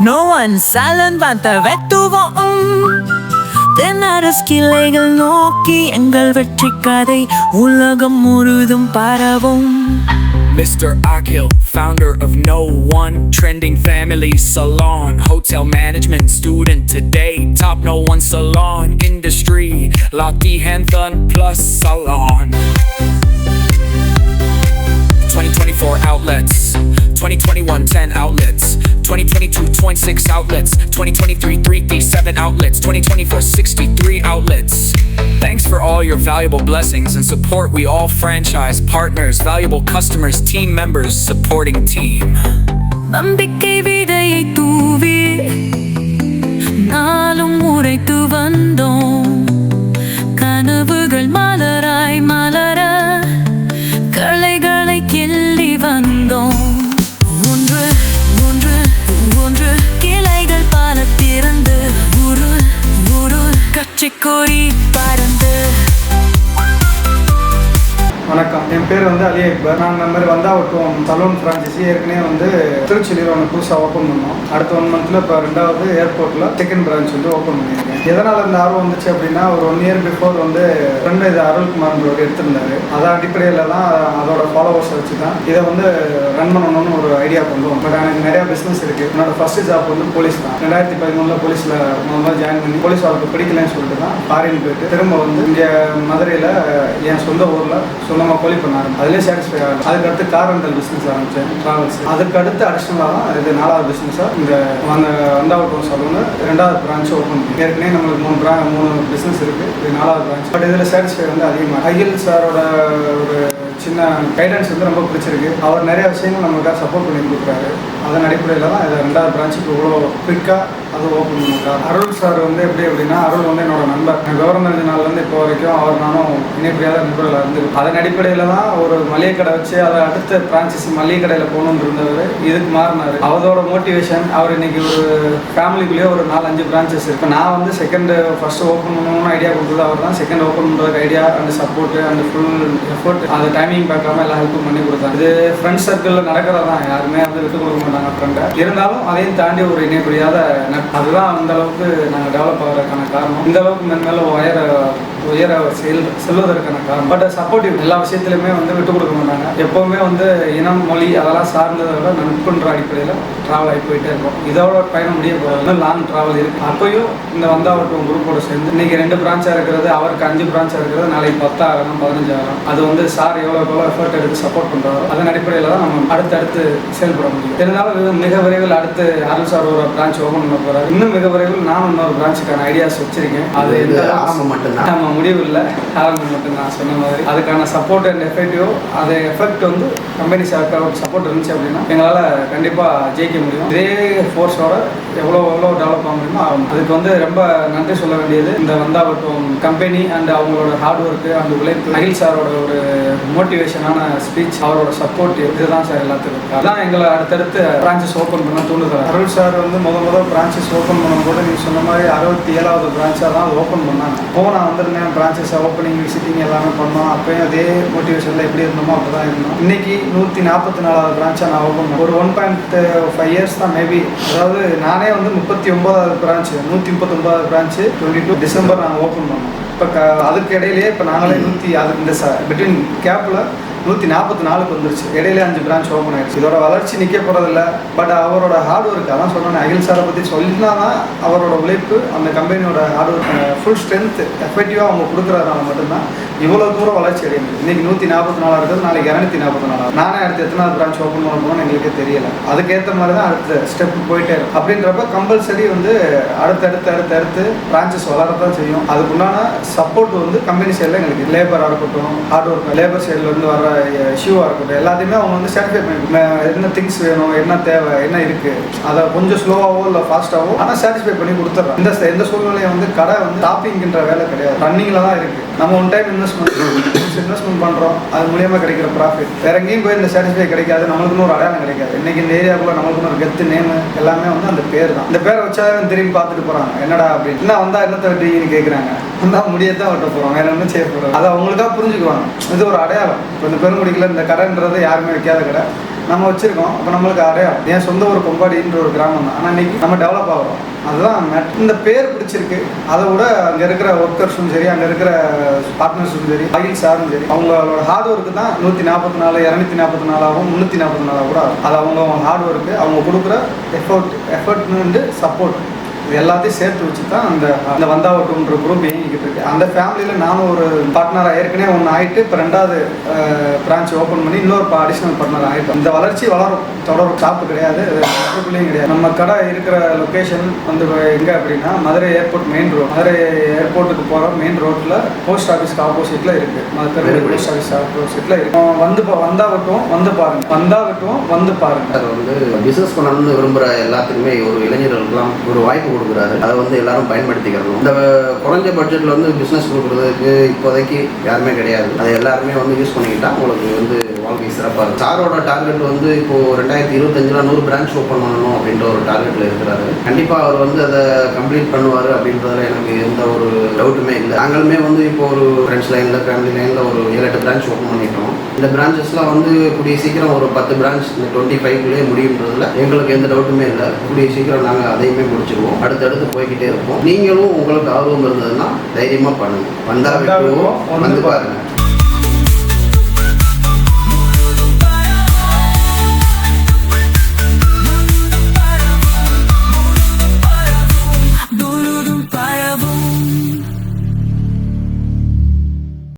No one silent வந்த வெட்டுவோம் தென்னரசு கிளைகள் நோக்கி எங்கள் வெற்றி கதை உலகம் முழுதும் பரவும். Mr. Akil, founder of No One Trending Family Salon, hotel management student today, top No One salon industry, Lati Hanthan Plus Salon. 2024 outlets, 2021 10 outlets, 2022 26 outlets, 2023 337 outlets, 2024 63 outlets. Thanks for all your valuable blessings and support. We all franchise partners, valuable customers, team members, supporting team. நம்பிக்கை விதையை தூவி நாளும் உரைத்து வந்தோம். கனவுகள் மலராய் மலர களைகளை கிள்ளி வந்தோம். ஒன்று ஒன்று ஒன்று கிளைகள் பல திறந்து ஒரு ஒரு கட்சிக்கொடி பறந்து. வணக்கம், என் பேர் அலி அக்பர். நான் இந்த மாதிரி வந்தாவட்டும் சலூன் ஃப்ரான்ச்சைசி ஏற்கனவே திருச்சியில் ஒன்று புதுசாக ஓப்பன் பண்ணோம். அடுத்த 1 மந்த்தில் இப்போ 2வது ஏர்போர்ட்டில் செகண்ட் பிரான்ச் ஓப்பன் பண்ணியிருக்கேன். எதனால் இந்த ஆர்வம் வந்துச்சு அப்படின்னா, ஒரு 1 இயர் பிஃபோர் ஃப்ரெண்டு இது அருள்குமார்ன்றவர் எடுத்திருந்தாரு. அதன் அடிப்படையில் தான் அதோட ஃபாலோவர்ஸை வச்சு தான் இதை ரன் பண்ணணும்னு ஒரு ஐடியா பண்ணுவோம். பட் எனக்கு நிறையா பிஸ்னஸ் இருக்குது. என்னோட ஃபஸ்ட்டு ஜாப் போலீஸ் தான். 2013 போலீஸில் முதல்ல ஜாயின் பண்ணி போலீஸ் வாழ்க்கை பிடிக்கலன்னு சொல்லிட்டு தான் ஃபாரின் போயிட்டு திரும்ப இங்கே மதுரையில் என் சொந்த ஊரில் சொந்தமாக கோலி பண்ணாரு. அதிலே சாட்டிஸ்ஃபை ஆகும். அதுக்கடுத்து கார் ரெண்டல் பிஸ்னஸ் ஆரம்பித்தேன், ட்ராவல்ஸ். அதுக்கடுத்து அடிஷ்னலாக தான் இது 4வது பிஸ்னஸாக இந்த வந்தாவட்டும் சலூன் 2வது பிரான்ச் ஓப்பன் பண்ணி. ஏற்கனவே நம்மளுக்கு 3 பிஸ்னஸ் இருக்குது. இது 4வது பிரான்ச். பட் இதில் சாட்டிஸ்ஃபை அதிகமாக. அகில் சாரோட ஒரு சின்ன கைடன்ஸ் ரொம்ப பிடிச்சிருக்கு. அவர் நிறைய விஷயங்கள் நம்மளுக்காக சப்போர்ட் பண்ணி கொடுக்குறாரு. அதன் அடிப்படையில் தான் இதை 2வது பிரான்ச்சுக்கு இவ்வளோ குயிக்காக அது ஓப்பன் பண்ணிருக்காரு. அருள் சார் எப்படி அப்படின்னா, அருள் என்னோட நண்பர். கவர்மெண்ட் நாள்லேருந்து இப்போ வரைக்கும் அவர் நானும் இணைப்பிரியாத நண்பர்கள் இருந்திருக்கு. அதன் அடிப்படையில் தான் ஒரு மளிகை கடை வச்சு அதை அடுத்த பிரான்ச்சஸ் மளிகை கடையில் போகணுன்னு இருந்தவர் இதுக்கு மாறினார். அவரோட மோட்டிவேஷன், அவர் இன்னைக்கு ஒரு ஃபேமிலிக்குள்ளேயே ஒரு 4-5 பிரான்ச்சஸ் இருக்குது. நான் ஃபஸ்ட்டு ஓப்பன் பண்ணணும்னு ஐடியா கொடுத்தது அவர் தான். செகண்ட் ஓப்பன் பண்ணுறதுக்கு idea and support and full effort, அந்த டைமிங் பார்க்காம எல்லாம் ஹெல்ப்பும் பண்ணி கொடுத்தாங்க. இது ஃப்ரெண்ட்ஸ் சர்க்கிளில் நடக்கிறதா தான். யாருமே விட்டு கொடுக்க மாட்டாங்க ஃப்ரெண்டை. இருந்தாலும் அதையும் தாண்டி ஒரு இணைப்புரியாத அதுதான் அந்த அளவுக்கு நாங்கள் டெவலப் ஆகிறதுக்கான காரணம். இந்த அளவுக்கு மேலும் உயர செல்வதற்கான காரணம். பட் சப்போர்ட்டிவ் எல்லா விஷயத்துலையுமே விட்டு கொடுக்க மாட்டாங்க. எப்போவுமே இனம் மொழி அதெல்லாம் சார்ந்ததை விட நட்புன்ற அடிப்படையில் ட்ராவல் ஆகி போயிட்டே இருக்கும். இதோட பயணம் முடிய போகிறது லாங் ட்ராவல் இருக்குது. அப்போயும் இந்த வந்தாவட்டும் குரூப்போட சேர்ந்து இன்றைக்கி 2 பிரான்ச்சாக இருக்கிறது, அவருக்கு 5 பிரான்ச்சாக இருக்கிறது, நாளைக்கு 10 ஆகலாம், 15 ஆகலாம். அது சார் எவ்வளோ எஃபர்ட் எடுத்து சப்போர்ட் பண்ணுறாரோ அதன் அடிப்படையில் தான் நம்ம அடுத்தடுத்து செயல்பட முடியும். இருந்தாலும் மிக விரைவில் அடுத்து அருள் சார் ஒரு பிரான்ச் ஓப்பன் பண்ண போகிறார். இன்னும் மிக விரைவில் நானும் இன்னொரு பிரான்ச்சுக்கான ஐடியாஸ் வச்சிருக்கேன். அது ஆரம்பம் மட்டும்தான், நம்ம முடிவு இல்லை, ஆரம்பம் மட்டும் நான் சொன்ன மாதிரி. அதுக்கான சப்போர்ட் அண்ட் எஃபெக்டிவ் அது எஃபெக்ட் கம்பெனி சப்போர்ட் இருந்துச்சு அப்படின்னா எங்களால் கண்டிப்பாக ஜெயிக்க முடியும். இதே ஃபோர்ஸோட எவ்வளோ டெவலப் ஆக முடியுமோ ஆகும். அதுக்கு ரொம்ப நன்றி சொல்ல வேண்டியது இந்த வந்தாவட்டும் கம்பெனி அண்ட் அவங்களோட ஹார்ட் ஒர்க்கு அந்த உழைப்பு, அகில் சாரோட ஒரு மோட்டிவேஷனான ஸ்பீச், அவரோட சப்போர்ட், இதுதான் சார் எல்லாத்துக்கும். அதான் எங்களை அடுத்தடுத்து பிரான்ச்சஸ் ஓப்பன் பண்ண தூண்டுதல். அருள் சார் முதல் பிரான்ச்சஸ் ஓப்பன் பண்ணும்போது நீங்கள் சொன்ன மாதிரி 67வது பிரான்ச்சாக தான் அது ஓப்பன் பண்ணாங்க. நான் வந்திருந்தேன், பிரான்ச்சஸ் ஓப்பனிங் விசிட்டிங் எல்லாமே பண்ணோம். அப்போயும் அதே மோட்டிவேஷனில் எப்படி இருந்தோமோ அப்படி தான் இருந்தோம். இன்னைக்கு 144வது பிரான்ச்சாக நான் ஓப்பன் பண்ணேன். ஒரு 1.5 இயர்ஸ் தான் மேபி. அதாவது நானே 39வது பிரான்ச், 139வது பிரான்ச்சு 22 டிசம்பர் நாங்கள் ஓப்பன் பண்ணோம். இப்போ அதுக்கு இடையிலேயே இப்போ நாங்களே இந்த பிட்வீன் கேப்பில் 144க்கு வந்துருச்சு. இடையில 5 பிரான்ச் ஓப்பன் ஆயிடுச்சு. இதோட வளர்ச்சி நிற்க போகிறதில்ல. பட் அவரோட ஹார்ட் ஒர்க், அதான் சொன்னேன், அகில் சாரை பற்றி சொல்லினா தான் அவரோட உழைப்பு, அந்த கம்பெனியோட ஹார்ட் ஒர்க், ஃபுல் ஸ்ட்ரென்த் எஃபெக்டிவாக அவங்க கொடுக்குறதுனால மட்டும்தான் இவ்வளோ தூரம் வளர்ச்சி அடையுது. இன்றைக்கி 144 இருக்குது, நாளைக்கு 244. நானே அடுத்து எத்தனாவது பிரான்ச் ஓப்பன் பண்ண போகணும்னு எங்களுக்கே தெரியலை. அதுக்கேற்ற மாதிரி தான் அடுத்த ஸ்டெப் போயிட்டே இருக்கும். அப்படின்றப்ப கம்பல்சரி அடுத்தடுத்து பிரான்ச்சஸ் வளரத்தான் செய்யும். அதுக்குண்டான சப்போர்ட் கம்பெனி சைடில் எங்களுக்கு லேபராக இருக்கட்டும், ஹார்ட் ஒர்க், லேபர் சைடில் வர இஷ்யூவாக இருக்கட்டும், எல்லாத்தையுமே அவங்க சாட்டிஸ்ஃபை பண்ணி என்ன திங்ஸ் வேணும், என்ன தேவை, என்ன இருக்குது, அதை கொஞ்சம் ஸ்லோவாகவோ இல்லை ஃபாஸ்ட்டாகவோ ஆனால் சாட்டிஸ்ஃபை பண்ணி கொடுத்துட்றோம். எந்த சூழ்நிலையும் கடை டாப்பிங்கிற வேலை கிடையாது, ரன்னிங்கில் தான் இருக்குது. நம்ம ஒன் டைம் இன்வெஸ்ட்மெண்ட் பண்ணுறோம், அது மூலியமாக கிடைக்கிற ப்ராஃபிட் வேற எங்கேயும் போய் இந்த சாட்டிஸ்ஃபை கிடைக்காது. நம்மளுக்குன்னு ஒரு அடையாளம் கிடைக்காது. இன்னைக்கு இந்த ஏரியாவுக்குள்ள நம்மளுக்குன்னு ஒரு கெத்து நேமு எல்லாமே அந்த பேர் தான். இந்த பேரை வச்சா திரும்பி பார்த்துட்டு போகிறாங்க, என்னடா அப்படின்னு. என்ன வந்தால் என்னத்தை வெட்டின்னு கேட்குறாங்க. வந்தால் முடியத்தான் வெட்ட போகிறோம், வேற ஒன்றும் செய்ய போகிறோம். அதை அவங்களுக்காக புரிஞ்சுக்குவாங்க. இது ஒரு அடையாளம். இப்போ இந்த பெருங்குடியில் இந்த கடைன்றது யாருமே வைக்காத கடை நம்ம வச்சுருக்கோம். அப்போ நம்மளுக்கு அடையாளம் என் சொந்த ஒரு கொம்பாடின்ற ஒரு கிராமம் தான். ஆனால் இன்றைக்கி நம்ம டெவலப் ஆகிறோம். அதுதான் இந்த பேர் பிடிச்சிருக்கு. அதை விட அங்கே இருக்கிற ஒர்க்கர்ஸும் சரி, அங்கே இருக்கிற பார்ட்னர்ஸும் சரி, ஆயில் சாரும் சரி, அவங்களோட ஹார்ட் ஒர்க்கு தான் 144 244 344 கூட ஆகும். அது அவங்க ஹார்ட் ஒர்க்கு, அவங்க கொடுக்குற எஃபர்ட்னு சப்போர்ட், இது எல்லாத்தையும் சேர்த்து வச்சு தான் அந்த வந்தாவட்டுன்ற குரூப் இயங்கிக்கிட்டு இருக்கு. அந்த ஃபேமிலியில் நானும் ஒரு பார்ட்னராக ஏற்கனவே ஒன்று ஆகிட்டு இப்போ 2வது பிரான்ச் ஓப்பன் பண்ணி இன்னொரு அடிஷ்னல் பார்ட்னர் ஆகிட்டோம். இந்த வளர்ச்சி வளரும், தொடரும். ஷாப்பு கிடையாது, பிள்ளையும் கிடையாது. நம்ம கடை இருக்கிற லொக்கேஷன் வந்து எங்கே அப்படின்னா Madurai airport main road. Madurai ஏர்போர்ட்டுக்கு போகிற மெயின் ரோட்டில் போஸ்ட் ஆஃபீஸ்க்கு ஆப்போசிட்டில் இருக்குது. மதுரை போஸ்ட் ஆஃபீஸ் ஆப்போசிட்டில் இருக்கும். வந்து பாருங்கள். அது வந்து பிஸ்னஸ் பண்ணணும்னு விரும்புகிற எல்லாத்துக்குமே ஒரு இளைஞர்களுக்கெல்லாம் ஒரு வாய்ப்பு கொடுக்குறாரு. அதை வந்து எல்லாரும் பயன்படுத்திக்கிறணும். இந்த குறைஞ்ச பட்ஜெட்டில் வந்து பிஸ்னஸ் கொடுக்குறதுக்கு இப்போதைக்கு யாருமே கிடையாது. அதை எல்லாருமே வந்து யூஸ் பண்ணிக்கிட்டா உங்களுக்கு வந்து வாழ்க்கை சிறப்பாக இருக்கும். சாரோட டார்கெட் வந்து இப்போது 2025 100 பிரான்ச் ஓப்பன் பண்ணணும் அப்படின்ற ஒரு டார்கெட்டில் இருக்கிறாரு. கண்டிப்பாக அவர் வந்து அதை கம்ப்ளீட் பண்ணுவார் அப்படின்றதுல எனக்கு எந்த ஒரு டவுட்டுமே இல்லை. நாங்களுமே வந்து இப்போ ஒரு ஃப்ரெண்ட்ஸ் லைனில் ஃபேமிலி லைனில் ஒரு 7-8 பிரான்ச் ஓப்பன் பண்ணிட்டோம். இந்த பிரான்ச்சஸ்லாம் வந்து கூடிய சீக்கிரம் ஒரு 10 பிரான்ச் இந்த 25க்குள்ளேயே முடியுன்றதுல எங்களுக்கு எந்த டவுட்டுமே இல்லை. கூடிய சீக்கிரம் நாங்கள் அதையுமே முடிச்சிருவோம். அடுத்தடுத்து போய்கிட்டே இருப்போம். நீங்களும் உங்களுக்கு ஆர்வம் இருந்ததுன்னா தைரியமாக பண்ணுங்கள். வந்தால் விட்டுருவோம், வந்து பாருங்கள்.